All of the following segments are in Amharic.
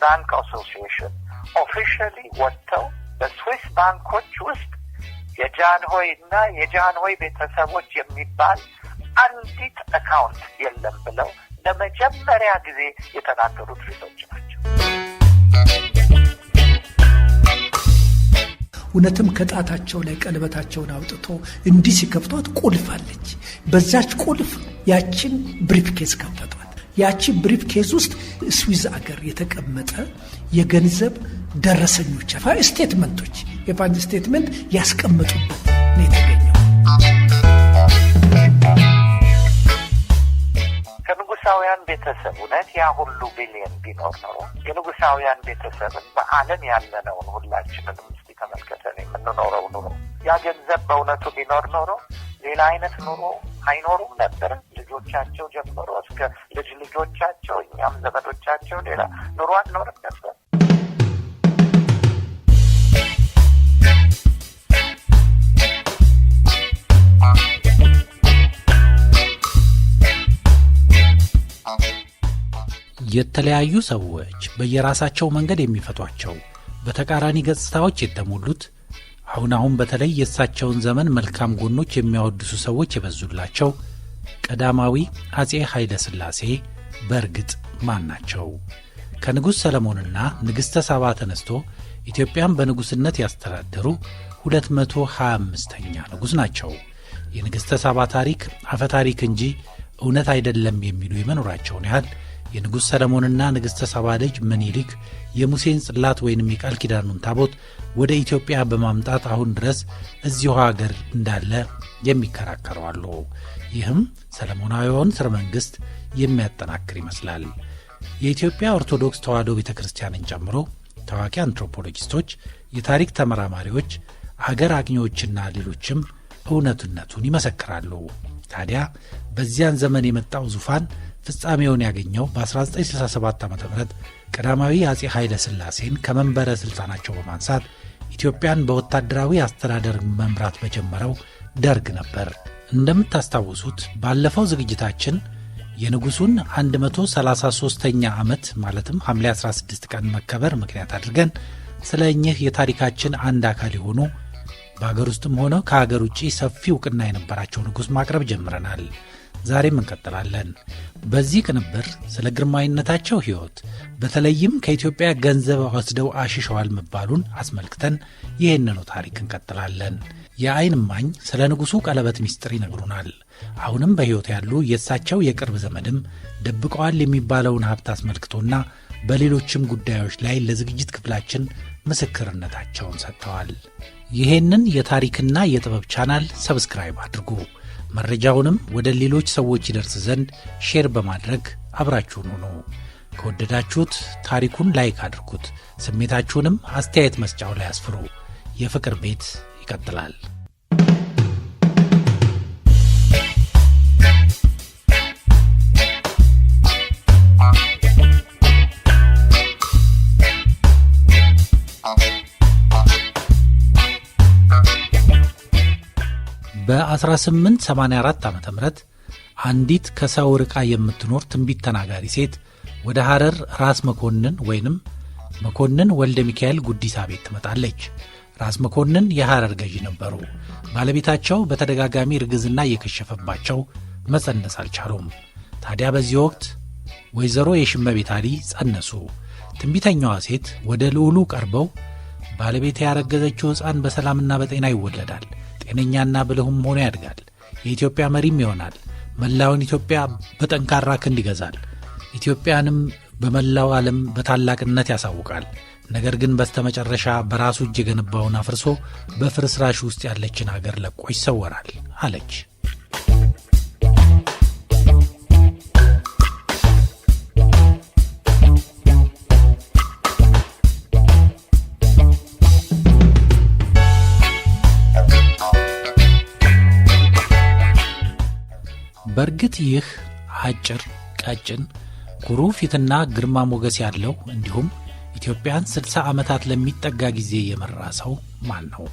ባንክ አሶሲዬሽን ኦፊሻሊ ወጥተው በስዊስ ባንኮች ውስጥ የጃንሆይና የጃንሆይ ቤተሰቦች የሚባል አንዲት አካውንት የለም ብለው ለመጀመሪያ ጊዜ የተናገሩት ልጆች ናቸው። እውነትም ከጣታቸው ላይ ቀለበታቸውን አውጥቶ እንዲህ ሲከፍቷት ቁልፍ አለች። በዛች ቁልፍ ያችን ብሪፍኬዝ ከፈቷት። ያቺ ብሪፍኬዝ ውስጥ ስዊዝ አገር የተቀመጠ የገንዘብ ደረሰኞች ስቴትመንቶች የፋንድ ስቴትመንት ያስቀመጡበት ነው የተገኘው። ከንጉሳውያን ቤተሰብ እውነት ያ ሁሉ ቢሊየን ቢኖር ነው የንጉሳውያን ቤተሰብን በዓለም ያለነውን ሁላችንንም እስቲ ተመልከተን የምንኖረው ኑሮ ያ ገንዘብ በእውነቱ ቢኖር ኖሮ ሌላ አይነት ኑሮ አይኖሩም ነበር። ልጆቻቸው ጀምሮ እስከ ልጅ ልጆቻቸው እኛም ዘመዶቻቸው ሌላ ኑሮ አንኖርም ነበር። የተለያዩ ሰዎች በየራሳቸው መንገድ የሚፈቷቸው በተቃራኒ ገጽታዎች የተሞሉት አሁን በተለይ የእሳቸውን ዘመን መልካም ጎኖች የሚያወድሱ ሰዎች የበዙላቸው ቀዳማዊ አጼ ኃይለ ሥላሴ በእርግጥ ማን ናቸው? ከንጉሥ ሰለሞንና ንግሥተ ሳባ ተነስቶ ኢትዮጵያን በንጉሥነት ያስተዳደሩ 225ኛ ንጉሥ ናቸው። የንግሥተ ሳባ ታሪክ አፈታሪክ እንጂ እውነት አይደለም የሚሉ የመኖራቸውን ያህል የንጉሥ ሰለሞንና ንግሥተ ሳባ ልጅ ምኒልክ የሙሴን ጽላት ወይንም የቃል ኪዳኑን ታቦት ወደ ኢትዮጵያ በማምጣት አሁን ድረስ እዚሁ ሀገር እንዳለ የሚከራከሩ አሉ። ይህም ሰለሞናዊውን ሥርወ መንግሥት የሚያጠናክር ይመስላል። የኢትዮጵያ ኦርቶዶክስ ተዋሕዶ ቤተ ክርስቲያንን ጨምሮ ታዋቂ አንትሮፖሎጂስቶች፣ የታሪክ ተመራማሪዎች፣ አገር አቅኚዎችና ሌሎችም እውነትነቱን ይመሰክራሉ። ታዲያ በዚያን ዘመን የመጣው ዙፋን ፍጻሜውን ያገኘው በ1967 ዓ.ም ቀዳማዊ አጼ ኃይለ ሥላሴን ከመንበረ ሥልጣናቸው በማንሳት ኢትዮጵያን በወታደራዊ አስተዳደር መምራት በጀመረው ደርግ ነበር። እንደምታስታውሱት ባለፈው ዝግጅታችን የንጉሡን 133ኛ ዓመት ማለትም ሐምሌ 16 ቀን መከበር ምክንያት አድርገን ስለ እኚህ የታሪካችን አንድ አካል የሆኑ በአገር ውስጥም ሆነ ከአገር ውጪ ሰፊ ዕውቅና የነበራቸው ንጉሥ ማቅረብ ጀምረናል። ዛሬም እንቀጥላለን። በዚህ ቅንብር ስለ ግርማዊነታቸው ሕይወት በተለይም ከኢትዮጵያ ገንዘብ ወስደው አሽሸዋል መባሉን አስመልክተን ይህንኑ ታሪክ እንቀጥላለን። የዓይን እማኝ ስለ ንጉሡ ቀለበት ምስጢር ይነግሩናል። አሁንም በሕይወት ያሉ የእሳቸው የቅርብ ዘመድም ደብቀዋል የሚባለውን ሀብት አስመልክቶና በሌሎችም ጉዳዮች ላይ ለዝግጅት ክፍላችን ምስክርነታቸውን ሰጥተዋል። ይህንን የታሪክና የጥበብ ቻናል ሰብስክራይብ አድርጉ። መረጃውንም ወደ ሌሎች ሰዎች ይደርስ ዘንድ ሼር በማድረግ አብራችሁን ሁኑ። ከወደዳችሁት ታሪኩን ላይክ አድርጉት። ስሜታችሁንም አስተያየት መስጫው ላይ አስፍሩ። የፍቅር ቤት ይቀጥላል። በ1884 ዓ.ም አንዲት ከሰው ርቃ የምትኖር ትንቢት ተናጋሪ ሴት ወደ ሐረር ራስ መኮንን ወይንም መኮንን ወልደ ሚካኤል ጉዲሳ ቤት ትመጣለች። ራስ መኮንን የሐረር ገዢ ነበሩ። ባለቤታቸው በተደጋጋሚ እርግዝና እየከሸፈባቸው መጸነስ አልቻሉም። ታዲያ በዚህ ወቅት ወይዘሮ የሽመቤት አሊ ጸነሱ። ትንቢተኛዋ ሴት ወደ ልዑሉ ቀርበው ባለቤት ያረገዘችው ሕፃን በሰላምና በጤና ይወለዳል፣ ጤነኛና ብልህም ሆኖ ያድጋል፣ የኢትዮጵያ መሪም ይሆናል፣ መላውን ኢትዮጵያ በጠንካራ ክንድ ይገዛል፣ ኢትዮጵያንም በመላው ዓለም በታላቅነት ያሳውቃል። ነገር ግን በስተመጨረሻ በራሱ እጅ የገነባውን አፍርሶ በፍርስራሽ ውስጥ ያለችን አገር ለቆ ይሰወራል አለች። በእርግጥ ይህ አጭር ቀጭን ኩሩ ፊትና ግርማ ሞገስ ያለው እንዲሁም ኢትዮጵያን 60 ዓመታት ለሚጠጋ ጊዜ የመራ ሰው ማን ነው?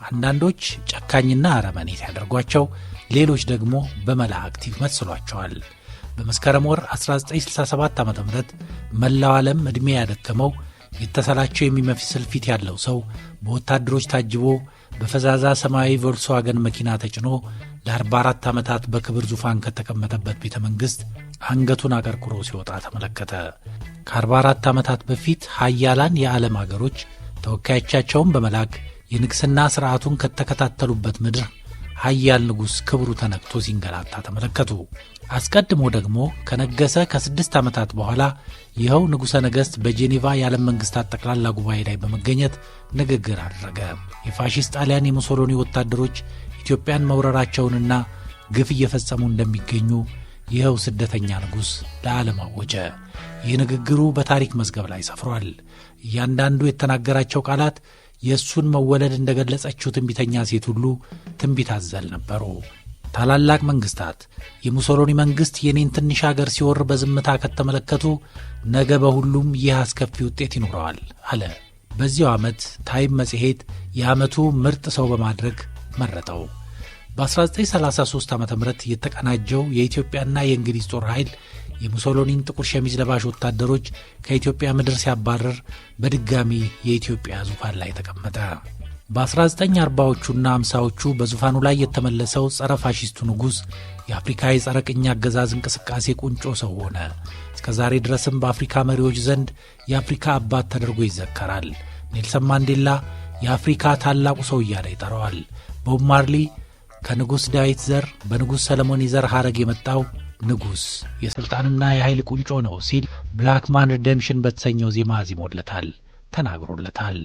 አንዳንዶች ጨካኝና አረመኔ ሲያደርጓቸው፣ ሌሎች ደግሞ በመላእክት ይመስሏቸዋል። በመስከረም ወር 1967 ዓ.ም መላው ዓለም ዕድሜ ያደከመው የተሰላቸው የሚመስል ፊት ያለው ሰው በወታደሮች ታጅቦ በፈዛዛ ሰማያዊ ቮልክስዋገን መኪና ተጭኖ ለ44 ዓመታት በክብር ዙፋን ከተቀመጠበት ቤተ መንግሥት አንገቱን አቀርቅሮ ሲወጣ ተመለከተ። ከ44 ዓመታት በፊት ሀያላን የዓለም አገሮች ተወካዮቻቸውን በመላክ የንግሥና ሥርዓቱን ከተከታተሉበት ምድር ሀያል ንጉሥ ክብሩ ተነክቶ ሲንገላታ ተመለከቱ። አስቀድሞ ደግሞ ከነገሰ ከ6 ዓመታት በኋላ ይኸው ንጉሠ ነገሥት በጄኔቫ የዓለም መንግሥታት ጠቅላላ ጉባኤ ላይ በመገኘት ንግግር አደረገ። የፋሺስት ጣሊያን የሙሶሎኒ ወታደሮች ኢትዮጵያን መውረራቸውንና ግፍ እየፈጸሙ እንደሚገኙ ይኸው ስደተኛ ንጉሥ ለዓለም አወጀ። ይህ ንግግሩ በታሪክ መዝገብ ላይ ሰፍሯል። እያንዳንዱ የተናገራቸው ቃላት የእሱን መወለድ እንደገለጸችው ትንቢተኛ ሴት ሁሉ ትንቢት አዘል ነበሩ። ታላላቅ መንግሥታት የሙሶሎኒ መንግሥት የኔን ትንሽ አገር ሲወር በዝምታ ከተመለከቱ ነገ በሁሉም ይህ አስከፊ ውጤት ይኖረዋል አለ። በዚያው ዓመት ታይም መጽሔት የዓመቱ ምርጥ ሰው በማድረግ መረጠው። በ1933 ዓ.ም የተቀናጀው የኢትዮጵያና የእንግሊዝ ጦር ኃይል የሙሶሎኒን ጥቁር ሸሚዝ ለባሽ ወታደሮች ከኢትዮጵያ ምድር ሲያባረር በድጋሚ የኢትዮጵያ ዙፋን ላይ ተቀመጠ። በ1940ዎቹና 50ዎቹ በዙፋኑ ላይ የተመለሰው ጸረ ፋሺስቱ ንጉሥ የአፍሪካ የጸረ ቅኝ አገዛዝ እንቅስቃሴ ቁንጮ ሰው ሆነ። እስከ ዛሬ ድረስም በአፍሪካ መሪዎች ዘንድ የአፍሪካ አባት ተደርጎ ይዘከራል። ኔልሰን ማንዴላ የአፍሪካ ታላቁ ሰው እያለ ይጠራዋል። ቦብ ማርሊ ከንጉሥ ዳዊት ዘር በንጉሥ ሰለሞን የዘር ሐረግ የመጣው ንጉሥ የሥልጣንና የኃይል ቁንጮ ነው ሲል ብላክ ማን ሪደምሽን በተሰኘው ዜማ አዚሞለታል፣ ተናግሮለታል።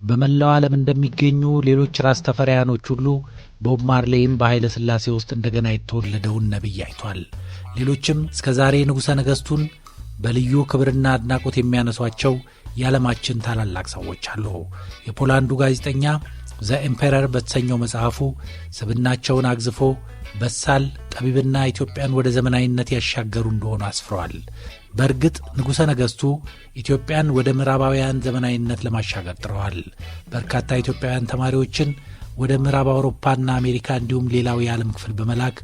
በመላው ዓለም እንደሚገኙ ሌሎች ራስ ተፈሪያኖች ሁሉ ቦብ ማርሌይም በኃይለ ሥላሴ ውስጥ እንደገና የተወለደውን ነቢይ አይቷል። ሌሎችም እስከ ዛሬ ንጉሠ ነገሥቱን በልዩ ክብርና አድናቆት የሚያነሷቸው የዓለማችን ታላላቅ ሰዎች አሉ። የፖላንዱ ጋዜጠኛ ዘ ኤምፔረር በተሰኘው መጽሐፉ ስብናቸውን አግዝፎ በሳል ጠቢብና ኢትዮጵያን ወደ ዘመናዊነት ያሻገሩ እንደሆኑ አስፍረዋል። በእርግጥ ንጉሠ ነገሥቱ ኢትዮጵያን ወደ ምዕራባውያን ዘመናዊነት ለማሻገር ጥረዋል። በርካታ ኢትዮጵያውያን ተማሪዎችን ወደ ምዕራብ አውሮፓና አሜሪካ እንዲሁም ሌላው የዓለም ክፍል በመላክ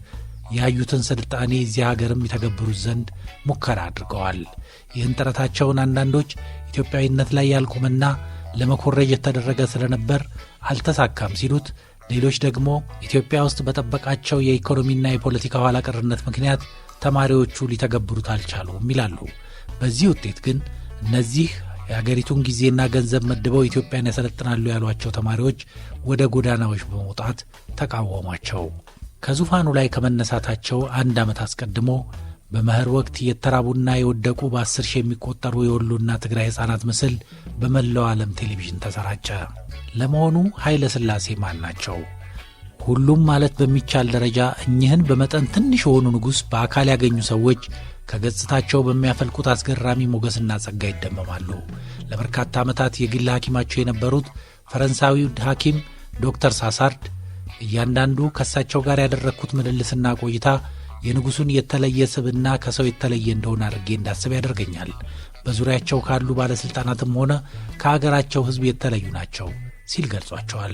ያዩትን ስልጣኔ እዚህ ሀገርም የተገብሩት ዘንድ ሙከራ አድርገዋል። ይህን ጥረታቸውን አንዳንዶች ኢትዮጵያዊነት ላይ ያልቆመና ለመኮረጅ የተደረገ ስለነበር አልተሳካም ሲሉት፣ ሌሎች ደግሞ ኢትዮጵያ ውስጥ በጠበቃቸው የኢኮኖሚና የፖለቲካ ኋላ ቀርነት ምክንያት ተማሪዎቹ ሊተገብሩት አልቻሉም ይላሉ። በዚህ ውጤት ግን እነዚህ የአገሪቱን ጊዜና ገንዘብ መድበው ኢትዮጵያን ያሰለጥናሉ ያሏቸው ተማሪዎች ወደ ጎዳናዎች በመውጣት ተቃወሟቸው። ከዙፋኑ ላይ ከመነሳታቸው 1 ዓመት አስቀድሞ በመኸር ወቅት የተራቡና የወደቁ በ10 ሺህ የሚቆጠሩ የወሎና ትግራይ ሕፃናት ምስል በመላው ዓለም ቴሌቪዥን ተሰራጨ። ለመሆኑ ኃይለ ሥላሴ ማን ናቸው? ሁሉም ማለት በሚቻል ደረጃ እኚህን በመጠን ትንሽ የሆኑ ንጉሥ በአካል ያገኙ ሰዎች ከገጽታቸው በሚያፈልቁት አስገራሚ ሞገስና ጸጋ ይደመማሉ። ለበርካታ ዓመታት የግል ሐኪማቸው የነበሩት ፈረንሳዊው ሐኪም ዶክተር ሳሳርድ እያንዳንዱ ከእሳቸው ጋር ያደረግኩት ምልልስና ቆይታ የንጉሡን የተለየ ስብዕና ከሰው የተለየ እንደሆነ አድርጌ እንዳስብ ያደርገኛል። በዙሪያቸው ካሉ ባለሥልጣናትም ሆነ ከአገራቸው ሕዝብ የተለዩ ናቸው ሲል ገልጿቸዋል።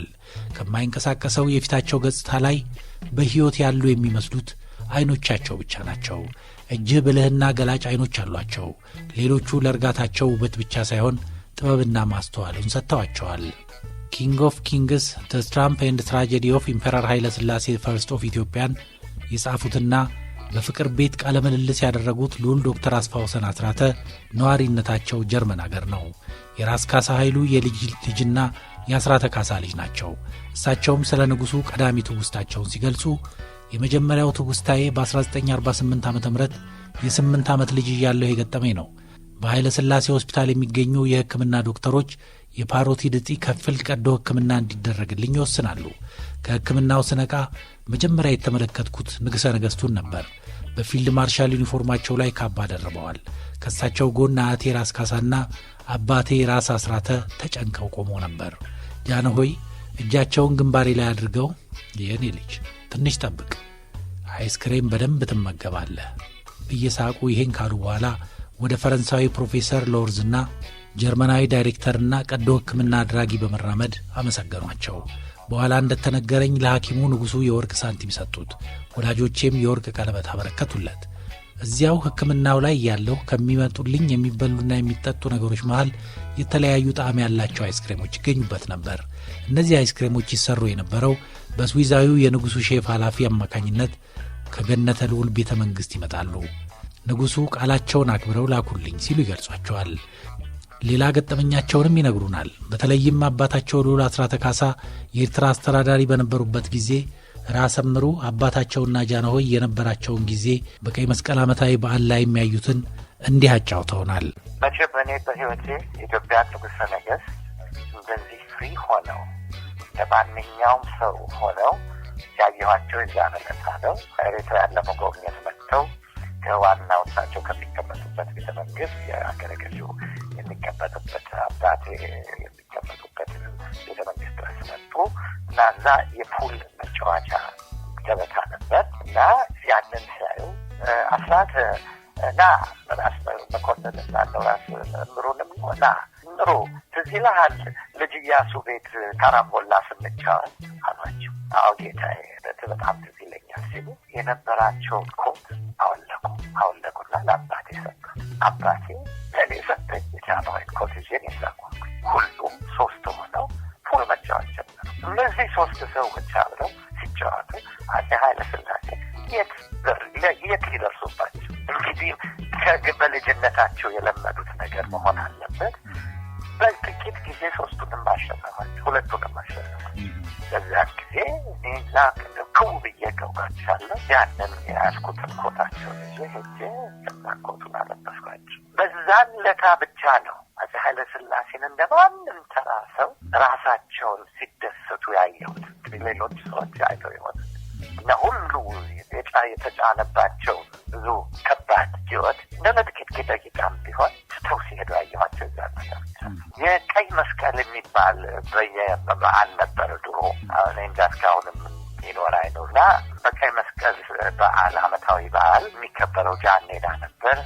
ከማይንቀሳቀሰው የፊታቸው ገጽታ ላይ በሕይወት ያሉ የሚመስሉት ዐይኖቻቸው ብቻ ናቸው። እጅህ ብልህና ገላጭ ዐይኖች አሏቸው። ሌሎቹ ለእርጋታቸው ውበት ብቻ ሳይሆን ጥበብና ማስተዋሉን ሰጥተዋቸዋል። ኪንግ ኦፍ ኪንግስ ዘ ትራምፕ ኤንድ ትራጀዲ ኦፍ ኢምፔረር ኃይለ ሥላሴ ፈርስት ኦፍ ኢትዮጵያን የጻፉትና በፍቅር ቤት ቃለ ምልልስ ያደረጉት ልዑል ዶክተር አስፋወሰን አስራተ ነዋሪነታቸው ጀርመን አገር ነው። የራስ ካሳ ኃይሉ የልጅ ልጅና የአስራተ ካሳ ልጅ ናቸው። እሳቸውም ስለ ንጉሡ ቀዳሚ ትውስታቸውን ሲገልጹ የመጀመሪያው ትውስታዬ በ1948 ዓ.ም የ8 ዓመት ልጅ እያለሁ የገጠመኝ ነው። በኃይለ ሥላሴ ሆስፒታል የሚገኙ የሕክምና ዶክተሮች የፓሮቲድ እጢ ከፍል ቀዶ ሕክምና እንዲደረግልኝ ይወስናሉ። ከሕክምናው ስነቃ መጀመሪያ የተመለከትኩት ንጉሠ ነገሥቱን ነበር። በፊልድ ማርሻል ዩኒፎርማቸው ላይ ካባ ደርበዋል። ከእሳቸው ጎን አያቴ ራስ ካሳና አባቴ ራስ አስራተ ተጨንቀው ቆመው ነበር። ጃንሆይ እጃቸውን ግንባሬ ላይ አድርገው የኔ ልጅ ትንሽ ጠብቅ፣ አይስክሬም በደንብ ትመገባለህ እየሳቁ ይሄን ካሉ በኋላ ወደ ፈረንሳዊ ፕሮፌሰር ሎርዝና ጀርመናዊ ዳይሬክተርና ቀዶ ሕክምና አድራጊ በመራመድ አመሰገኗቸው። በኋላ እንደተነገረኝ ለሐኪሙ ንጉሡ የወርቅ ሳንቲም ሰጡት። ወዳጆቼም የወርቅ ቀለበት አበረከቱለት። እዚያው ሕክምናው ላይ ያለሁ ከሚመጡልኝ የሚበሉና የሚጠጡ ነገሮች መሃል የተለያዩ ጣዕም ያላቸው አይስክሬሞች ይገኙበት ነበር። እነዚህ አይስክሬሞች ይሰሩ የነበረው በስዊዛዊው የንጉሡ ሼፍ ኃላፊ አማካኝነት ከገነተ ልዑል ቤተ መንግሥት ይመጣሉ። ንጉሡ ቃላቸውን አክብረው ላኩልኝ ሲሉ ይገልጿቸዋል። ሌላ ገጠመኛቸውንም ይነግሩናል። በተለይም አባታቸው ልዑል አስራተ ካሳ የኤርትራ አስተዳዳሪ በነበሩበት ጊዜ ራስ እምሩ አባታቸውና ጃንሆይ የነበራቸውን ጊዜ በቀይ መስቀል ዓመታዊ በዓል ላይ የሚያዩትን እንዲህ አጫውተውናል። መቼም እኔ በሕይወቴ የኢትዮጵያ ንጉሠ ነገሥት እንደዚህ ፍሪ ሆነው ለማንኛውም ሰው ሆነው ያየኋቸው የዚያን ዕለት ነው። ኤርትራን ለመጎብኘት መጥተው ከዋናው እሳቸው ከሚቀመጡበት ቤተ መንግሥት የአገረ ገዢው የሚቀመጡበት አባቴ የሚቀመጡበት ቤተ መንግሥት ድረስ መጡ እና እዛ የፑል መጫወቻ ገበታ ነበር እና ያንን ሲያዩ አስራት እና ራስ መኮንን እና ራስ እምሩንም ና እምሩ ትዝ ይልሃል ልጅ ኢያሱ ቤት ካራምቦላ ስንጫወት አሏቸው። አዎ ጌታዬ በጣም ትዝ ይለኛል ሲሉ የነበራቸውን ኮት አወለቁና ለአባቴ ሰጡ። አባቴ ለእኔ ሰጠኝ። የጃንሆይን ኮት ይዤን የሳቁ ሁሉም ሶስት ሆነው ፑል መጫወት ጀመሩ። እነዚህ ሶስት ሰዎች አብረው ሲጫወቱ አፄ ኃይለ ሥላሴ የት ሊደርሱባቸው? እንግዲህ በልጅነታቸው የለመዱት ነገር መሆን አለበት። በጥቂት ጊዜ ሶስቱንም አሸነፏቸው፣ ሁለቱንም አሸነፏቸው። በዚያን ጊዜ እኔዛ ክው ብዬ ገባቻለሁ። ያንን የያዝኩትን ኮታቸውን ይዤ ሄጄ ኮቱን አለበስኳቸው። በዛን ለታ ብቻ ነው አፄ ኃይለ ሥላሴን እንደ ማንም ተራ ሰው ራሳቸውን ሲደሰቱ ያየሁት። ሌሎች ሰዎች አይተው ይሆን እና ሁሉ የተጫነባቸው ብዙ ከባድ ሕይወት እንደ ጥቂት ደቂቃም ቢሆን ስተው ሲሄዱ ያየኋቸው እዛ ነገር። የቀይ መስቀል የሚባል በዓል ነበር ድሮ። አሁን እንጃ እስካሁንም ይኖር አይኖር እና በቀይ መስቀል በዓል ዓመታዊ በዓል የሚከበረው ጃን ሜዳ ነበር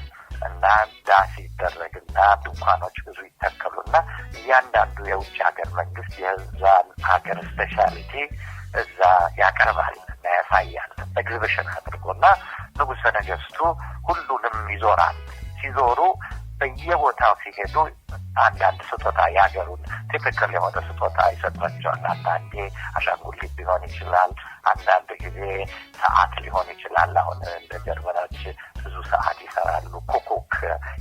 እና ዳስ ይደረግና ድንኳኖች ብዙ ይተከሉና እያንዳንዱ የውጭ ሀገር መንግስት የዛን ሀገር ስፔሻሊቲ እዛ ያቀርባል እና ያሳያል ኤግዚቢሽን አድርጎና ንጉሠ ነገሥቱ ሁሉንም ይዞራል። ሲዞሩ በየቦታው ሲሄዱ አንዳንድ ስጦታ የሀገሩን ቲፒካል የሆነ ስጦታ ይሰጧቸዋል። አንዳንዴ አሻንጉሊት ሊሆን ይችላል፣ አንዳንድ ጊዜ ሰዓት ሊሆን ይችላል። አሁን እንደ ጀርመኖች ብዙ ሰዓት ይሰራሉ። ኩኩክ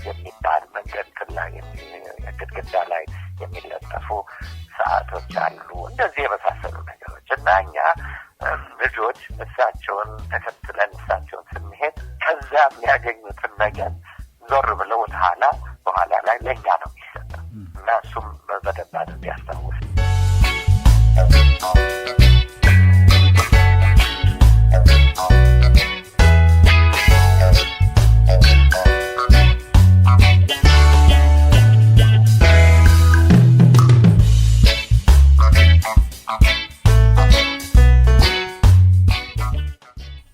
የሚባል መንገድ ላይ ግድግዳ ላይ የሚለጠፉ ሰዓቶች አሉ። እንደዚህ የመሳሰሉ ነገሮች እና እኛ ልጆች እሳቸውን ተከትለን እሳቸውን ስንሄድ ከዛ የሚያገኙትን ነገር ዞር ብለው በኋላ ላይ ለእኛ ነው የሚሰጠው እና እሱም በደንብ አድርጎ ያስታውስ።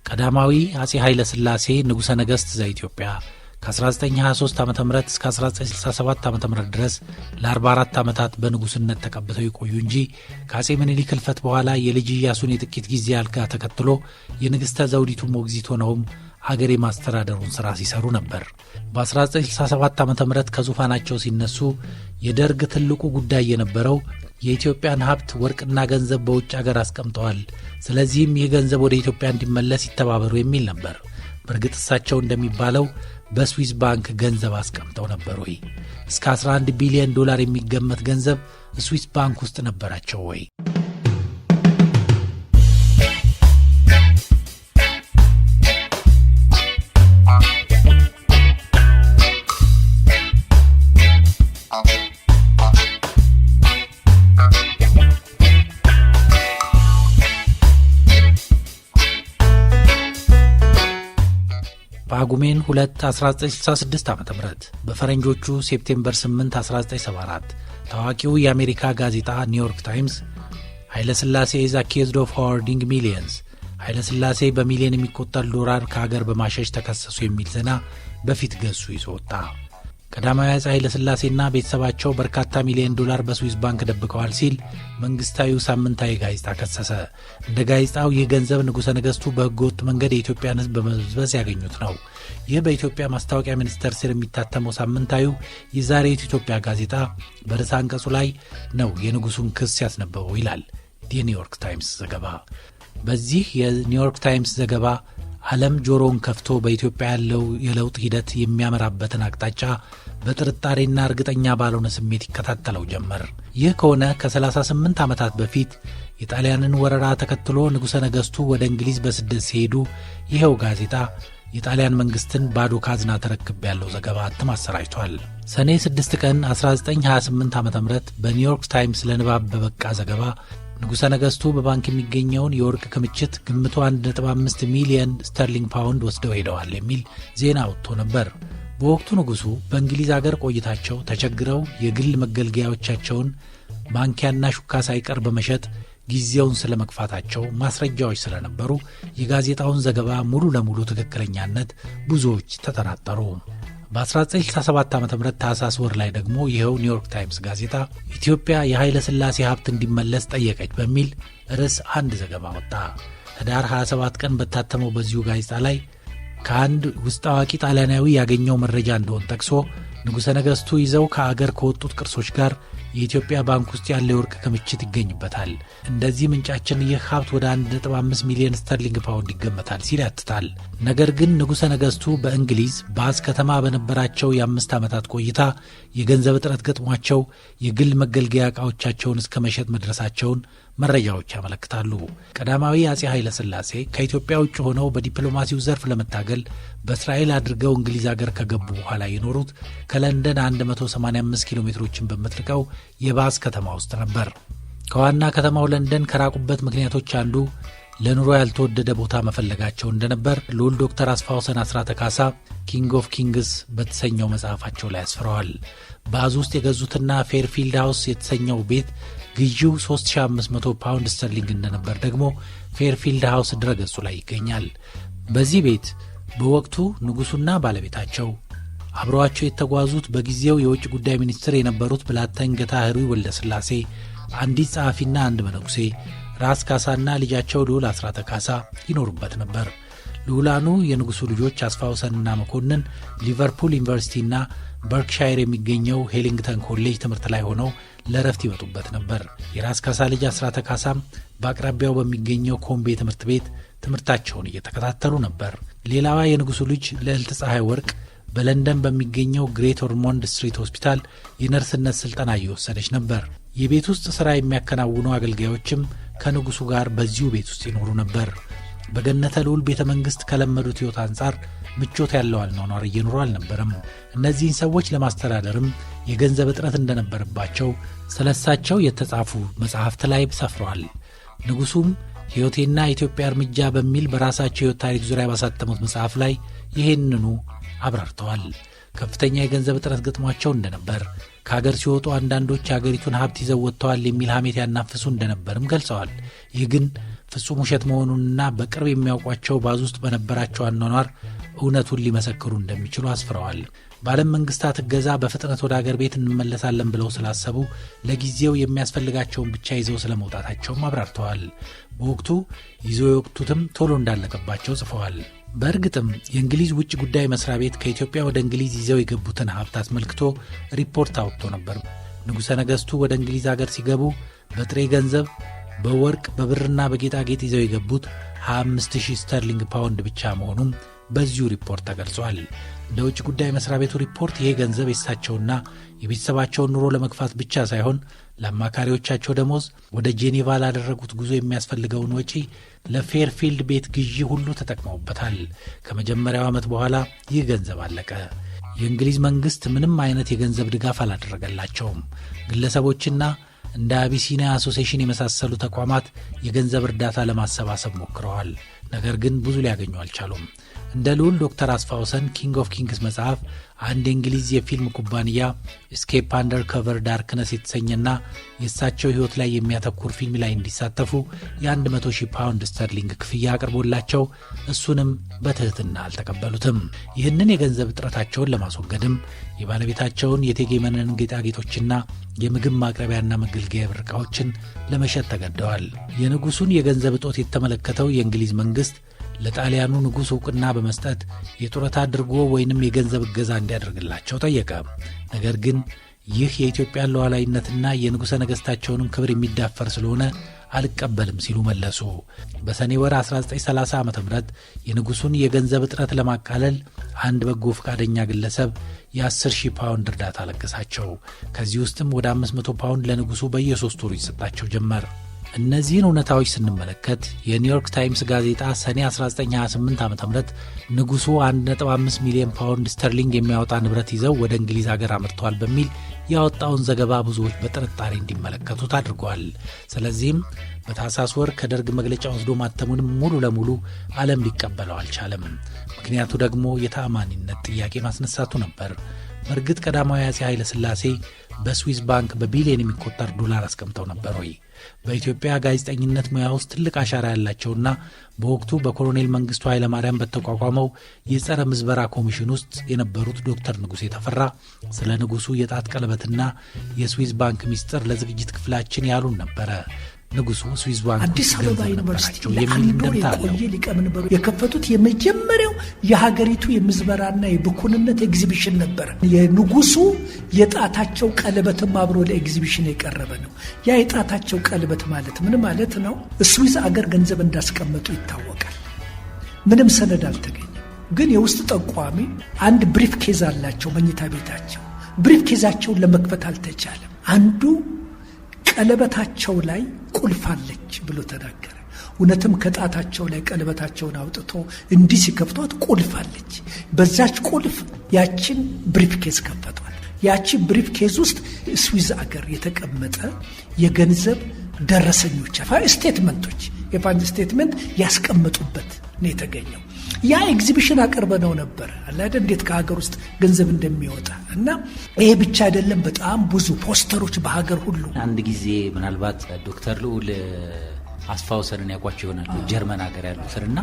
ቀዳማዊ አፄ ኃይለ ሥላሴ ንጉሠ ነገሥት ዘኢትዮጵያ ከ1923 ዓ ም እስከ 1967 ዓ ም ድረስ ለ44 ዓመታት በንጉሥነት ተቀብተው ይቆዩ እንጂ ከአፄ ምኒልክ ሕልፈት በኋላ የልጅ ኢያሱን የጥቂት ጊዜ አልጋ ተከትሎ የንግሥተ ዘውዲቱ ሞግዚት ሆነውም አገር የማስተዳደሩን ሥራ ሲሰሩ ነበር። በ1967 ዓ ም ከዙፋናቸው ሲነሱ የደርግ ትልቁ ጉዳይ የነበረው የኢትዮጵያን ሀብት ወርቅና ገንዘብ በውጭ አገር አስቀምጠዋል፣ ስለዚህም ይህ ገንዘብ ወደ ኢትዮጵያ እንዲመለስ ይተባበሩ የሚል ነበር። በእርግጥ እሳቸው እንደሚባለው በስዊስ ባንክ ገንዘብ አስቀምጠው ነበር ወይ? እስከ 11 ቢሊዮን ዶላር የሚገመት ገንዘብ ስዊስ ባንክ ውስጥ ነበራቸው ወይ? ጳጉሜን 2 1966 ዓ ም በፈረንጆቹ ሴፕቴምበር 8 1974 ታዋቂው የአሜሪካ ጋዜጣ ኒውዮርክ ታይምስ ኃይለ ሥላሴ is accused of hoarding millions። ኃይለ ሥላሴ በሚሊዮን የሚቆጠር ዶላር ከሀገር በማሸሽ ተከሰሱ የሚል ዜና በፊት ገጹ ይዞ ወጣ። ቀዳማዊ አፄ ኃይለ ሥላሴና ቤተሰባቸው በርካታ ሚሊዮን ዶላር በስዊስ ባንክ ደብቀዋል ሲል መንግስታዊው ሳምንታዊ ጋዜጣ ከሰሰ። እንደ ጋዜጣው ይህ ገንዘብ ንጉሠ ነገሥቱ በሕገወጥ መንገድ የኢትዮጵያን ሕዝብ በመበዝበዝ ያገኙት ነው። ይህ በኢትዮጵያ ማስታወቂያ ሚኒስቴር ስር የሚታተመው ሳምንታዊው የዛሬቱ ኢትዮጵያ ጋዜጣ በርዕሰ አንቀጹ ላይ ነው የንጉሡን ክስ ያስነበበው ይላል የኒውዮርክ ታይምስ ዘገባ። በዚህ የኒውዮርክ ታይምስ ዘገባ ዓለም ጆሮውን ከፍቶ በኢትዮጵያ ያለው የለውጥ ሂደት የሚያመራበትን አቅጣጫ በጥርጣሬና እርግጠኛ ባልሆነ ስሜት ይከታተለው ጀመር። ይህ ከሆነ ከ38 ዓመታት በፊት የጣሊያንን ወረራ ተከትሎ ንጉሠ ነገሥቱ ወደ እንግሊዝ በስደት ሲሄዱ ይኸው ጋዜጣ የጣሊያን መንግስትን ባዶ ካዝና ተረክብ ያለው ዘገባ እትም አሰራጭቷል። ሰኔ 6 ቀን 1928 ዓ.ም በኒውዮርክ ታይምስ ለንባብ በበቃ ዘገባ ንጉሠ ነገሥቱ በባንክ የሚገኘውን የወርቅ ክምችት ግምቱ 1.5 ሚሊዮን ስተርሊንግ ፓውንድ ወስደው ሄደዋል የሚል ዜና ወጥቶ ነበር። በወቅቱ ንጉሡ በእንግሊዝ አገር ቆይታቸው ተቸግረው የግል መገልገያዎቻቸውን ማንኪያና ሹካ ሳይቀር በመሸጥ ጊዜውን ስለ መግፋታቸው ማስረጃዎች ስለነበሩ የጋዜጣውን ዘገባ ሙሉ ለሙሉ ትክክለኛነት ብዙዎች ተጠራጠሩ። በ1967 ዓ.ም ታህሳስ ወር ላይ ደግሞ ይኸው ኒውዮርክ ታይምስ ጋዜጣ ኢትዮጵያ የኃይለ ሥላሴ ሀብት እንዲመለስ ጠየቀች በሚል ርዕስ አንድ ዘገባ ወጣ። ህዳር 27 ቀን በታተመው በዚሁ ጋዜጣ ላይ ከአንድ ውስጥ አዋቂ ጣሊያናዊ ያገኘው መረጃ እንደሆን ጠቅሶ ንጉሠ ነገሥቱ ይዘው ከአገር ከወጡት ቅርሶች ጋር የኢትዮጵያ ባንክ ውስጥ ያለ የወርቅ ክምችት ይገኝበታል። እንደዚህ ምንጫችን ይህ ሀብት ወደ 1.5 ሚሊዮን ስተርሊንግ ፓውንድ ይገመታል ሲል ያትታል። ነገር ግን ንጉሠ ነገሥቱ በእንግሊዝ ባዝ ከተማ በነበራቸው የ5 ዓመታት ቆይታ የገንዘብ እጥረት ገጥሟቸው የግል መገልገያ ዕቃዎቻቸውን እስከ መሸጥ መድረሳቸውን መረጃዎች ያመለክታሉ። ቀዳማዊ አፄ ኃይለ ሥላሴ ከኢትዮጵያ ውጭ ሆነው በዲፕሎማሲው ዘርፍ ለመታገል በእስራኤል አድርገው እንግሊዝ አገር ከገቡ በኋላ የኖሩት ከለንደን 185 ኪሎ ሜትሮችን በምትርቀው የባዝ ከተማ ውስጥ ነበር። ከዋና ከተማው ለንደን ከራቁበት ምክንያቶች አንዱ ለኑሮ ያልተወደደ ቦታ መፈለጋቸው እንደነበር ልዑል ዶክተር አስፋወሰን አስራተ ካሳ ኪንግ ኦፍ ኪንግስ በተሰኘው መጽሐፋቸው ላይ አስፍረዋል። ባዝ ውስጥ የገዙትና ፌርፊልድ ሃውስ የተሰኘው ቤት ግዢው 3500 ፓውንድ ስተርሊንግ እንደነበር ደግሞ ፌርፊልድ ሃውስ ድረገጹ ላይ ይገኛል። በዚህ ቤት በወቅቱ ንጉሡና ባለቤታቸው አብረዋቸው የተጓዙት በጊዜው የውጭ ጉዳይ ሚኒስትር የነበሩት ብላቴን ገታ ህሩይ ወልደ ሥላሴ፣ አንዲት ጸሐፊና አንድ መነኩሴ፣ ራስ ካሳና ልጃቸው ልዑል አስራተ ካሳ ይኖሩበት ነበር። ልዑላኑ የንጉሡ ልጆች አስፋወሰንና መኮንን ሊቨርፑል ዩኒቨርሲቲና በርክሻየር የሚገኘው ሄሊንግተን ኮሌጅ ትምህርት ላይ ሆነው ለረፍት ይመጡበት ነበር። የራስ ካሳ ልጅ አስራተ ካሳም በአቅራቢያው በሚገኘው ኮምቤ ትምህርት ቤት ትምህርታቸውን እየተከታተሉ ነበር። ሌላዋ የንጉሡ ልጅ ልዕልት ፀሐይ ወርቅ በለንደን በሚገኘው ግሬት ኦርሞንድ ስትሪት ሆስፒታል የነርስነት ሥልጠና እየወሰደች ነበር። የቤት ውስጥ ሥራ የሚያከናውኑ አገልጋዮችም ከንጉሡ ጋር በዚሁ ቤት ውስጥ ይኖሩ ነበር። በገነተ ልዑል ቤተ መንግሥት ከለመዱት ሕይወት አንጻር ምቾት ያለው አኗኗር እየኖሩ አልነበረም። እነዚህን ሰዎች ለማስተዳደርም የገንዘብ እጥረት እንደነበረባቸው ስለሳቸው የተጻፉ መጽሐፍት ላይ ሰፍረዋል። ንጉሡም ሕይወቴና የኢትዮጵያ እርምጃ በሚል በራሳቸው ሕይወት ታሪክ ዙሪያ ባሳተሙት መጽሐፍ ላይ ይሄንኑ አብራርተዋል። ከፍተኛ የገንዘብ እጥረት ገጥሟቸው እንደነበር፣ ከሀገር ሲወጡ አንዳንዶች የአገሪቱን ሀብት ይዘው ወጥተዋል የሚል ሐሜት ያናፍሱ እንደነበርም ገልጸዋል። ይህ ግን ፍጹም ውሸት መሆኑንና በቅርብ የሚያውቋቸው ባዝ ውስጥ በነበራቸው አኗኗር እውነቱን ሊመሰክሩ እንደሚችሉ አስፍረዋል። በዓለም መንግስታት እገዛ በፍጥነት ወደ አገር ቤት እንመለሳለን ብለው ስላሰቡ ለጊዜው የሚያስፈልጋቸውን ብቻ ይዘው ስለመውጣታቸውም አብራርተዋል። በወቅቱ ይዘው የወቅቱትም ቶሎ እንዳለቀባቸው ጽፈዋል። በእርግጥም የእንግሊዝ ውጭ ጉዳይ መስሪያ ቤት ከኢትዮጵያ ወደ እንግሊዝ ይዘው የገቡትን ሀብት አስመልክቶ ሪፖርት አውጥቶ ነበር። ንጉሠ ነገሥቱ ወደ እንግሊዝ አገር ሲገቡ በጥሬ ገንዘብ፣ በወርቅ፣ በብርና በጌጣጌጥ ይዘው የገቡት 25,000 ስተርሊንግ ፓውንድ ብቻ መሆኑም በዚሁ ሪፖርት ተገልጿል። እንደ ውጭ ጉዳይ መስሪያ ቤቱ ሪፖርት ይሄ ገንዘብ የሳቸውና የቤተሰባቸውን ኑሮ ለመግፋት ብቻ ሳይሆን ለአማካሪዎቻቸው ደሞዝ፣ ወደ ጄኔቫ ላደረጉት ጉዞ የሚያስፈልገውን ወጪ፣ ለፌርፊልድ ቤት ግዢ ሁሉ ተጠቅመውበታል። ከመጀመሪያው ዓመት በኋላ ይህ ገንዘብ አለቀ። የእንግሊዝ መንግሥት ምንም አይነት የገንዘብ ድጋፍ አላደረገላቸውም። ግለሰቦችና እንደ አቢሲኒያ አሶሴሽን የመሳሰሉ ተቋማት የገንዘብ እርዳታ ለማሰባሰብ ሞክረዋል። ነገር ግን ብዙ ሊያገኙ አልቻሉም። እንደ ልዑል ዶክተር አስፋውሰን ኪንግ ኦፍ ኪንግስ መጽሐፍ አንድ የእንግሊዝ የፊልም ኩባንያ ኤስኬፕ አንደር ከቨር ዳርክነስ የተሰኘና የእሳቸው ሕይወት ላይ የሚያተኩር ፊልም ላይ እንዲሳተፉ የ100,000 ፓውንድ ስተርሊንግ ክፍያ አቅርቦላቸው እሱንም በትህትና አልተቀበሉትም። ይህንን የገንዘብ እጥረታቸውን ለማስወገድም የባለቤታቸውን የእቴጌ መነን ጌጣጌጦችና የምግብ ማቅረቢያና መገልገያ ዕቃዎችን ለመሸጥ ተገደዋል። የንጉሱን የገንዘብ እጦት የተመለከተው የእንግሊዝ መንግስት ለጣሊያኑ ንጉሥ ዕውቅና በመስጠት የጡረታ አድርጎ ወይንም የገንዘብ እገዛ እንዲያደርግላቸው ጠየቀ። ነገር ግን ይህ የኢትዮጵያን ሉዓላዊነትና የንጉሠ ነገሥታቸውንም ክብር የሚዳፈር ስለሆነ አልቀበልም ሲሉ መለሱ። በሰኔ ወር 1930 ዓ.ም የንጉሱን የገንዘብ እጥረት ለማቃለል አንድ በጎ ፈቃደኛ ግለሰብ የ10,000 ፓውንድ እርዳታ ለገሳቸው። ከዚህ ውስጥም ወደ 500 ፓውንድ ለንጉሱ በየ3 ወሩ ይሰጣቸው ጀመር። እነዚህን እውነታዎች ስንመለከት የኒውዮርክ ታይምስ ጋዜጣ ሰኔ 1928 ዓ.ም ንጉሱ 1.5 ሚሊዮን ፓውንድ ስተርሊንግ የሚያወጣ ንብረት ይዘው ወደ እንግሊዝ ሀገር አምርተዋል በሚል ያወጣውን ዘገባ ብዙዎች በጥርጣሬ እንዲመለከቱት አድርጓል። ስለዚህም በታህሳስ ወር ከደርግ መግለጫ ወስዶ ማተሙንም ሙሉ ለሙሉ ዓለም ሊቀበለው አልቻለም። ምክንያቱ ደግሞ የተአማኒነት ጥያቄ ማስነሳቱ ነበር። በእርግጥ ቀዳማዊ አፄ ኃይለ ሥላሴ በስዊስ ባንክ በቢሊዮን የሚቆጠር ዶላር አስቀምጠው ነበር ወይ? በኢትዮጵያ ጋዜጠኝነት ሙያ ውስጥ ትልቅ አሻራ ያላቸውና በወቅቱ በኮሎኔል መንግስቱ ኃይለማርያም በተቋቋመው የጸረ ምዝበራ ኮሚሽን ውስጥ የነበሩት ዶክተር ንጉሴ ተፈራ ስለ ንጉሱ የጣት ቀለበትና የስዊስ ባንክ ሚስጥር ለዝግጅት ክፍላችን ያሉን ነበረ። ንጉሱ ስዊስ ባንክ አዲስ አበባ ዩኒቨርሲቲ ለአንድ ወር የቆየ ሊቀመንበሩ የከፈቱት የመጀመሪያው የሀገሪቱ የምዝበራና የብኩንነት ኤግዚቢሽን ነበር። የንጉሱ የጣታቸው ቀለበትም አብሮ ለኤግዚቢሽን የቀረበ ነው። ያ የጣታቸው ቀለበት ማለት ምን ማለት ነው? ስዊስ አገር ገንዘብ እንዳስቀመጡ ይታወቃል። ምንም ሰነድ አልተገኘም። ግን የውስጥ ጠቋሚ አንድ ብሪፍ ኬዝ አላቸው መኝታ ቤታቸው። ብሪፍ ኬዛቸውን ለመክፈት አልተቻለም። አንዱ ቀለበታቸው ላይ ቁልፍ አለች ብሎ ተናገረ። እውነትም ከጣታቸው ላይ ቀለበታቸውን አውጥቶ እንዲህ ሲከፍቷት ቁልፍ አለች። በዛች ቁልፍ ያችን ብሪፍ ኬዝ ከፈቷል። ያቺ ብሪፍ ኬዝ ውስጥ ስዊዝ አገር የተቀመጠ የገንዘብ ደረሰኞች ስቴትመንቶች የፋይናንስ ስቴትመንት ያስቀመጡበት ነው የተገኘው። ያ ኤግዚቢሽን አቀርበነው ነበር አላደ እንዴት ከሀገር ውስጥ ገንዘብ እንደሚወጣ እና ይሄ ብቻ አይደለም፣ በጣም ብዙ ፖስተሮች በሀገር ሁሉ። አንድ ጊዜ ምናልባት ዶክተር ልዑል አስፋውሰንን ያውቋቸው ይሆናል ጀርመን ሀገር ያሉትና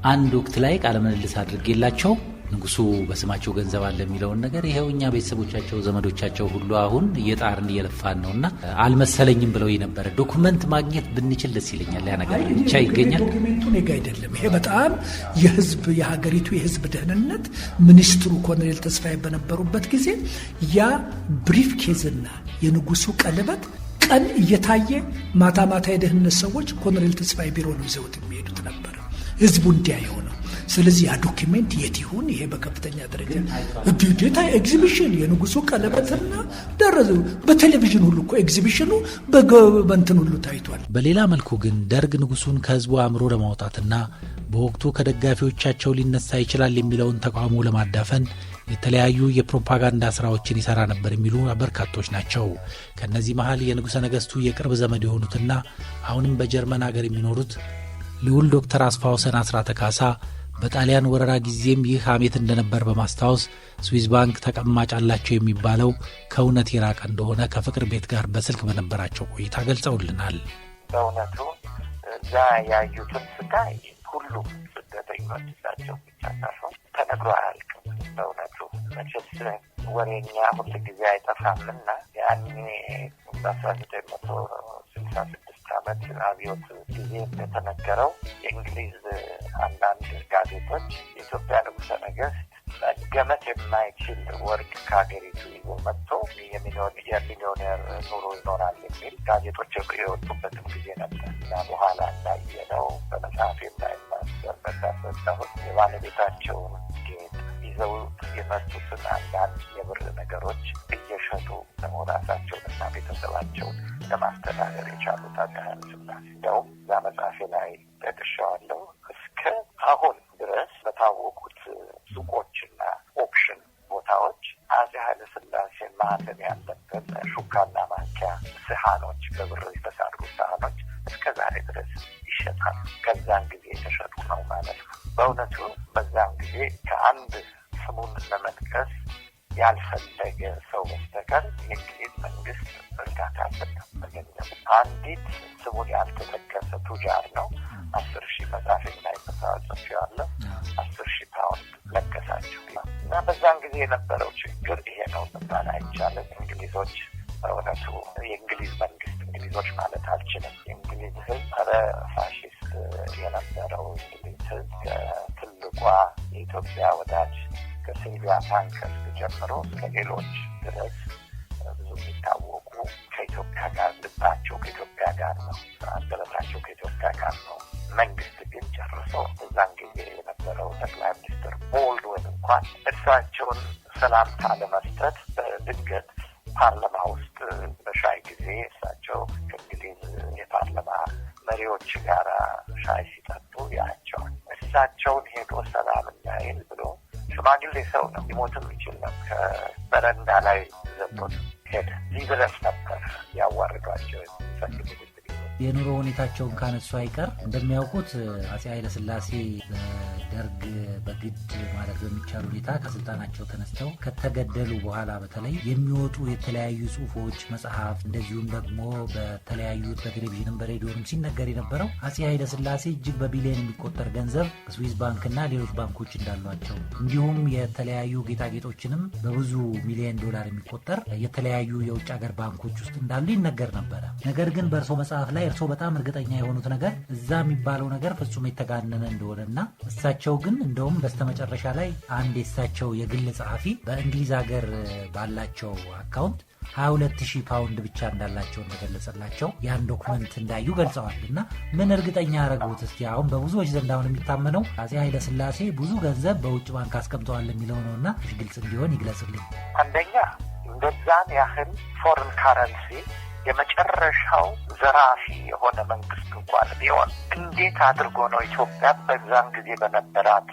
አንድ ወቅት ላይ ቃለ ምልልስ አድርጌላቸው ንጉሱ በስማቸው ገንዘብ አለ የሚለውን ነገር ይሄው እኛ ቤተሰቦቻቸው ዘመዶቻቸው ሁሉ አሁን እየጣርን እየለፋን ነውና አልመሰለኝም ብለው ነበር። ዶክመንት ማግኘት ብንችል ደስ ይለኛል። ያ ነገር ብቻ ይገኛል። ዶክመንቱ ነገ አይደለም። ይሄ በጣም የሀገሪቱ የህዝብ ደህንነት ሚኒስትሩ ኮሎኔል ተስፋዬ በነበሩበት ጊዜ ያ ብሪፍ ኬዝና የንጉሱ ቀለበት ቀን እየታየ ማታ ማታ የደህንነት ሰዎች ኮሎኔል ተስፋዬ ቢሮ ነው ይዘውት የሚሄዱት ነበር ህዝቡ እንዲያየው ነው። ስለዚህ ያ ዶክመንት የት ይሁን? ይሄ በከፍተኛ ደረጃ ዲዩታ ኤግዚቢሽን የንጉሱ ቀለበትና ደረዘ በቴሌቪዥን ሁሉ እኮ ኤግዚቢሽኑ በገበንትን ሁሉ ታይቷል። በሌላ መልኩ ግን ደርግ ንጉሱን ከህዝቡ አእምሮ ለማውጣትና በወቅቱ ከደጋፊዎቻቸው ሊነሳ ይችላል የሚለውን ተቃውሞ ለማዳፈን የተለያዩ የፕሮፓጋንዳ ስራዎችን ይሰራ ነበር የሚሉ በርካቶች ናቸው። ከነዚህ መሃል የንጉሠ ነገሥቱ የቅርብ ዘመድ የሆኑትና አሁንም በጀርመን ሀገር የሚኖሩት ልዑል ዶክተር አስፋውሰን አስራተ ካሳ በጣሊያን ወረራ ጊዜም ይህ ሐሜት እንደነበር በማስታወስ ስዊስ ባንክ ተቀማጭ አላቸው የሚባለው ከእውነት የራቀ እንደሆነ ከፍቅር ቤት ጋር በስልክ በነበራቸው ቆይታ ገልጸውልናል። በእውነቱ እዛ ያዩትን ስቃይ ሁሉም ስደተኞች እሳቸው ብቻ ሳይሆን ተነግሮ አያልቅም። በእውነቱ መቼስ ወሬኛ ሁል ጊዜ አይጠፋምና ያኔ በ1966 ዓመት አብዮት ጊዜ እንደተነገረው የእንግሊዝ አንዳንድ ጋዜጦች የኢትዮጵያ ንጉሠ ነገሥት መገመት የማይችል ወርቅ ከሀገሪቱ ይዞ መጥቶ የሚሊዮኔር ኑሮ ይኖራል የሚል ጋዜጦች የወጡበትም ጊዜ ነበር እና በኋላ እንዳየነው በመጽሐፍ የማይማሰርበታሰሁት የባለቤታቸውን ጌጥ ይዘው የመጡትን አንዳንድ የብር ነገሮች እየሸጡ ደግሞ ራሳቸውንና ቤተሰባቸውን ለማስተዳደር የቻሉት አፄ ኃይለ ሥላሴ እንዲያውም እዛ መጽሐፌ ላይ ጠቅሼዋለሁ። እስከ አሁን ድረስ በታወቁት ሱቆችና ኦፕሽን ቦታዎች አፄ ኃይለ ሥላሴ ማህተም ያለበት ሹካና ማንኪያ ሰሃኖች፣ በብር የተሰሩ ሰሃኖች እስከ ዛሬ ድረስ ይሸጣል። ከዛን ጊዜ የተሸጡ ነው ማለት ነው። በእውነቱ በዛን ጊዜ ከአንድ ስሙን ለመጥቀስ ያልፈለገ ሰው በስተቀር የእንግሊዝ መንግስት እርዳታ አልሰጠም። በገንዘብ አንዲት ስሙን ያልተጠቀሰ ቱጃር ነው 10,000 መጽሐፍ ላይ ተሳጽፎ ያለ 10,000 ፓውንድ ለገሳቸው እና በዛን ጊዜ የነበረው ችግር ይሄ ነው ማለት አይቻልም። እንግሊዞች በእውነቱ የእንግሊዝ መንግስት እንግሊዞች ማለት አልችልም። የእንግሊዝ ህዝብ ኧረ ፋሽስት የነበረው እንግሊዝ ህዝብ ከትልቋ የኢትዮጵያ ወዳጅ ከሲልቪያ ፓንክረስት ጀምሮ እስከ ሌሎች ድረስ ብዙ የሚታወቁ ከኢትዮጵያ ጋር ልባቸው ከኢትዮጵያ ጋር ነው፣ አንደበታቸው ከኢትዮጵያ ጋር ነው። መንግስት ግን ጨርሶ እዛን ጊዜ የነበረው ጠቅላይ ሚኒስትር ቦልድዊን እንኳን እርሳቸውን ሰላምታ ለመስጠት በድንገት ፓርላማ ውስጥ በሻይ ጊዜ እሳቸው ከእንግሊዝ የፓርላማ መሪዎች ጋር ሻይ ሲጠጡ ያቸዋል። እሳቸውን ሄዶ ሰላም እናይል ብሎ ሽማግሌ ሰው ነው፣ ሊሞትም ይችል ነው። ከበረንዳ ላይ ዘቦት ሄደ። እዚህ ድረስ ነበር ያዋርዷቸው የሚፈልጉት። የኑሮ ሁኔታቸውን ካነሱ አይቀር እንደሚያውቁት አፄ ኃይለሥላሴ በደርግ በግድ ማለት በሚቻል ሁኔታ ከስልጣናቸው ተነስተው ከተገደሉ በኋላ በተለይ የሚወጡ የተለያዩ ጽሁፎች፣ መጽሐፍ እንደዚሁም ደግሞ በተለያዩ በቴሌቪዥንም በሬዲዮንም ሲነገር የነበረው አፄ ኃይለሥላሴ እጅግ በቢሊዮን የሚቆጠር ገንዘብ በስዊስ ባንክና ሌሎች ባንኮች እንዳሏቸው እንዲሁም የተለያዩ ጌጣጌጦችንም በብዙ ሚሊዮን ዶላር የሚቆጠር የተለያዩ የውጭ ሀገር ባንኮች ውስጥ እንዳሉ ይነገር ነበረ። ነገር ግን በእርሶ መጽሐፍ ላይ እርሶ በጣም እርግጠኛ የሆኑት ነገር እዛ የሚባለው ነገር ፍጹም የተጋነነ እንደሆነና እሳቸው ግን እንደውም በስተመጨረሻ ላይ አንድ የእሳቸው የግል ጸሐፊ በእንግሊዝ ሀገር ባላቸው አካውንት 22,000 ፓውንድ ብቻ እንዳላቸው እንደገለጸላቸው ያን ዶክመንት እንዳዩ ገልጸዋል። እና ምን እርግጠኛ ያደረጉት? እስቲ አሁን በብዙዎች ዘንድ አሁን የሚታመነው አፄ ኃይለሥላሴ ብዙ ገንዘብ በውጭ ባንክ አስቀምጠዋል የሚለው ነው እና ግልጽ እንዲሆን ይግለጽልኝ። አንደኛ እንደዛን ያህል ፎሬን ካረንሲ የመጨረሻው ዘራፊ የሆነ መንግስት እንኳን ቢሆን እንዴት አድርጎ ነው ኢትዮጵያ በዛን ጊዜ በነበራት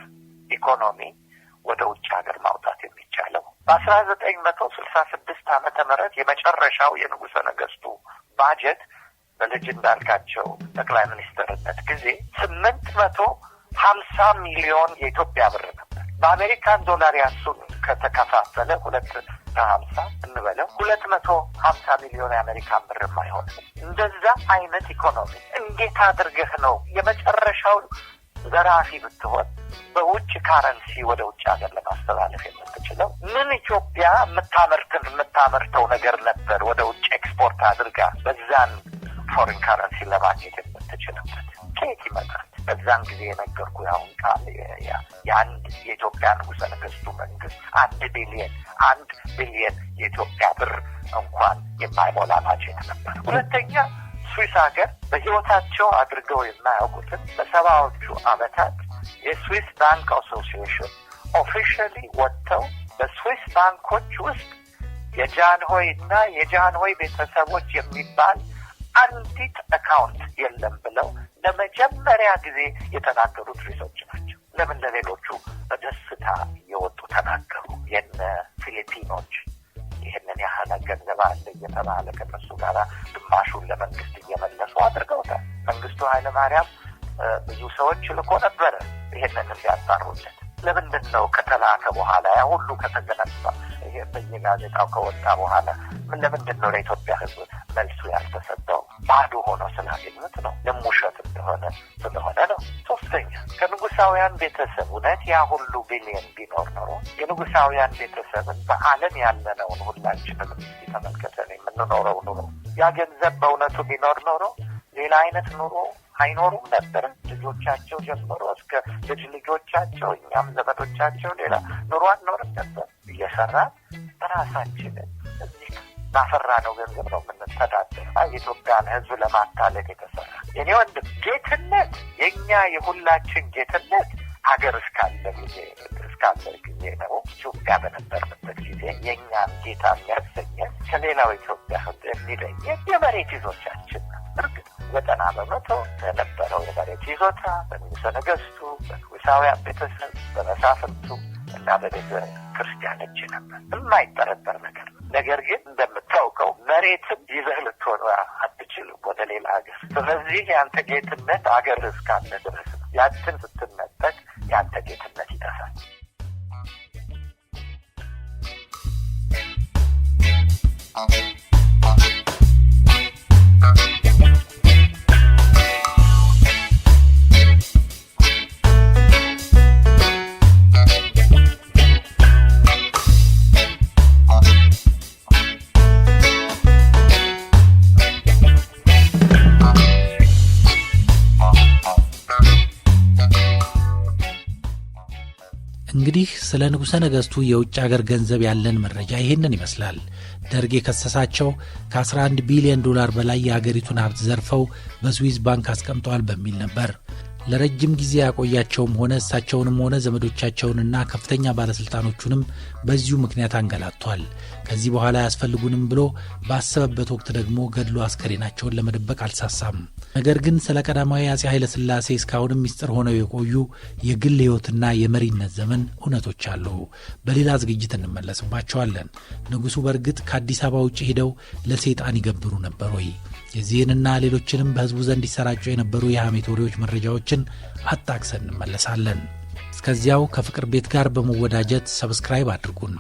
ኢኮኖሚ ወደ ውጭ ሀገር ማውጣት የሚቻለው? በ1966 ዓመተ ምህረት የመጨረሻው የንጉሠ ነገስቱ ባጀት በልጅ እንዳልካቸው ጠቅላይ ሚኒስትርነት ጊዜ 850 ሚሊዮን የኢትዮጵያ ብር ነበር። በአሜሪካን ዶላር ያሱን ከተከፋፈለ 250 እንበለው 250 ሚሊዮን የአሜሪካን ብር ማይሆን እንደዛ አይነት ኢኮኖሚ እንዴት አድርገህ ነው የመጨረሻው ዘራፊ ብትሆን በውጭ ካረንሲ ወደ ውጭ ሀገር ለማስተላለፍ የምትችለው? ምን ኢትዮጵያ የምታመርተው ነገር ነበር ወደ ውጭ ኤክስፖርት አድርጋ በዛን ፎሬን ካረንሲ ለማግኘት የምትችልበት? ከየት ይመጣል? በዛን ጊዜ የነገርኩ ያሁን ቃል የአንድ የኢትዮጵያ ንጉሠ ነገስቱ መንግስት 1 ቢሊየን የኢትዮጵያ ብር እንኳን የማይሞላ ባጀት ነበር። ሁለተኛ ስዊስ ሀገር በህይወታቸው አድርገው የማያውቁትን በሰባዎቹ ዓመታት የስዊስ ባንክ አሶሲዬሽን ኦፊሻሊ ወጥተው በስዊስ ባንኮች ውስጥ የጃንሆይ እና የጃንሆይ ቤተሰቦች የሚባል አንዲት አካውንት የለም ብለው ለመጀመሪያ ጊዜ የተናገሩት ሪሶች ናቸው። ለምን ለሌሎቹ በደስታ እየወጡ ተናገሩ? የነ ፊሊፒኖች ይህንን ያህል ገንዘብ አለ እየተባለ ከነሱ ጋር ግማሹን ለመንግስት እየመለሱ አድርገውታል። መንግስቱ ኃይለማርያም ብዙ ሰዎች ልኮ ነበረ ይህንን እንዲያጣሩለት። ለምንድን ነው ከተላከ በኋላ ያ ሁሉ ከተገነባ ይሄ በየጋዜጣው ከወጣ በኋላ ለምንድን ነው ለኢትዮጵያ ህዝብ መልሱ ያልተሰጠው? ባዶ ሆኖ ስላገኙት ነው። ለሙሸት ስለሆነ ነው። ሶስተኛ ከንጉሳውያን ቤተሰብ እውነት ያ ሁሉ ቢሊየን ቢኖር ኖሮ የንጉሳውያን ቤተሰብን በዓለም ያለነውን ሁላችንም ተመልከተን የምንኖረው ኑሮ ያ ገንዘብ በእውነቱ ቢኖር ኖሮ ሌላ አይነት ኑሮ አይኖሩም ነበር። ልጆቻቸው ጀምሮ እስከ ልጅ ልጆቻቸው እኛም ዘመዶቻቸው ሌላ ኑሮ አንኖርም ነበር። እየሰራ በራሳችንን እዚህ ባፈራነው ገንዘብ ነው የምንተዳደር። የኢትዮጵያን ህዝብ ለማታለል የተሰራ የኔ ወንድም ጌትነት፣ የእኛ የሁላችን ጌትነት ሀገር እስካለ ጊዜ ነው። ኢትዮጵያ በነበርንበት ጊዜ የእኛን ጌታ የሚያሰኘን ከሌላው ኢትዮጵያ ህዝብ የሚለየን የመሬት ይዞቻችን ነው። እርግጥ 90% የነበረው የመሬት ይዞታ በንጉሠ ነገስቱ፣ በንጉሳውያን ቤተሰብ፣ በመሳፍንቱ እና በቤተ ክርስቲያን እጅ ነበር። የማይጠረጠር ነገር ነው። ነገር ግን እንደምታውቀው መሬትም ይዘህ ልትሆን አትችልም። ወደ ሌላ ሀገር። ስለዚህ ያንተ ጌትነት አገር እስካለ ድረስ ነው። ያችን ስትነጠቅ ያንተ ጌትነት ይጠፋል። እንግዲህ ስለ ንጉሠ ነገሥቱ የውጭ አገር ገንዘብ ያለን መረጃ ይሄንን ይመስላል። ደርግ የከሰሳቸው ከ11 ቢሊዮን ዶላር በላይ የአገሪቱን ሀብት ዘርፈው በስዊዝ ባንክ አስቀምጠዋል በሚል ነበር። ለረጅም ጊዜ ያቆያቸውም ሆነ እሳቸውንም ሆነ ዘመዶቻቸውንና ከፍተኛ ባለሥልጣኖቹንም በዚሁ ምክንያት አንገላቷል። ከዚህ በኋላ አያስፈልጉንም ብሎ ባሰበበት ወቅት ደግሞ ገድሎ አስከሬናቸውን ለመደበቅ አልሳሳም። ነገር ግን ስለ ቀዳማዊ አፄ ኃይለ ሥላሴ እስካሁንም ሚስጥር ሆነው የቆዩ የግል ሕይወትና የመሪነት ዘመን እውነቶች አሉ። በሌላ ዝግጅት እንመለስባቸዋለን። ንጉሡ በእርግጥ ከአዲስ አበባ ውጭ ሄደው ለሰይጣን ይገብሩ ነበር ወይ? የዚህንና ሌሎችንም በሕዝቡ ዘንድ ይሰራጩ የነበሩ የሐሜት ወሬዎች መረጃዎችን አጣቅሰን እንመለሳለን። እስከዚያው ከፍቅር ቤት ጋር በመወዳጀት ሰብስክራይብ አድርጉን።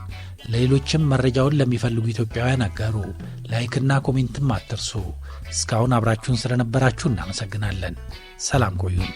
ለሌሎችም መረጃውን ለሚፈልጉ ኢትዮጵያውያን አጋሩ። ላይክና ኮሜንትም አትርሱ። እስካሁን አብራችሁን ስለነበራችሁ እናመሰግናለን። ሰላም ቆዩን።